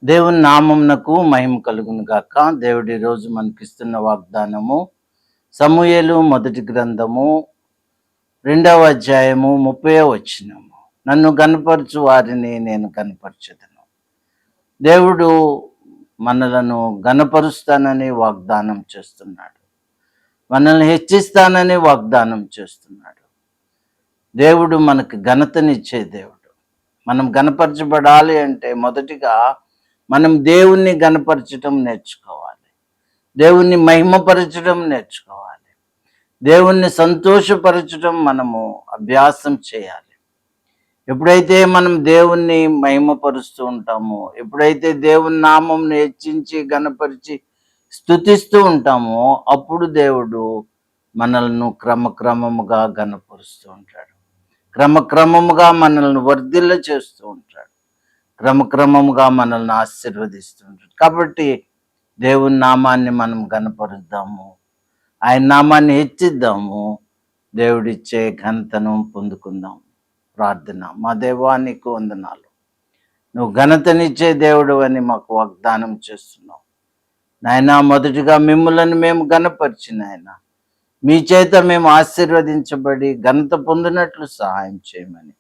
దేవుని నామమునకు మహిమ కలుగును గాక. దేవుడి రోజు మనకిస్తున్న వాగ్దానము సమూయేలు మొదటి గ్రంథము 2వ అధ్యాయము 30వ వచనము. నన్ను గనపరచు వారిని నేను గనపరచెదను. దేవుడు మనలను గనపరుస్తానని వాగ్దానం చేస్తున్నాడు. మనల్ని హెచ్చిస్తానని వాగ్దానం చేస్తున్నాడు. దేవుడు మనకు ఘనతనిచ్చే దేవుడు. మనం గనపరచబడాలి అంటే మొదటిగా మనం దేవుణ్ణి గనపరచటం నేర్చుకోవాలి. దేవుణ్ణి మహిమపరచడం నేర్చుకోవాలి. దేవుణ్ణి సంతోషపరచడం మనము అభ్యాసం చేయాలి. ఎప్పుడైతే మనం దేవుణ్ణి మహిమపరుస్తూ ఉంటామో, ఎప్పుడైతే దేవుని నామంను హెచ్చించి గనపరిచి స్తుతిస్తూ ఉంటామో, అప్పుడు దేవుడు మనల్ని క్రమక్రమముగా గనపరుస్తూ ఉంటాడు. క్రమక్రమముగా మనల్ని వర్ధిల్ల చేస్తూ ఉంటాడు. క్రమక్రమముగా మనల్ని ఆశీర్వదిస్తుంటాడు. కాబట్టి దేవుని నామాన్ని మనం గనపరుద్దాము, ఆయన నామాన్ని హెచ్చిద్దాము, దేవుడిచ్చే ఘనతను పొందుకుందాం. ప్రార్థన. మా దేవా, నీకు వందనాలు. నువ్వు ఘనతనిచ్చే దేవుడు అని మాకు వాగ్దానం చేస్తున్నావు నాయన. మొదటిగా మిమ్ములను మేము గనపరిచి నాయన, మీ చేత మేము ఆశీర్వదించబడి ఘనత పొందినట్లు సహాయం చేయమని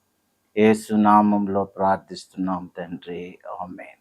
యేసు నామంలో ప్రార్థిస్తున్నాం తండ్రి. ఆమేన్.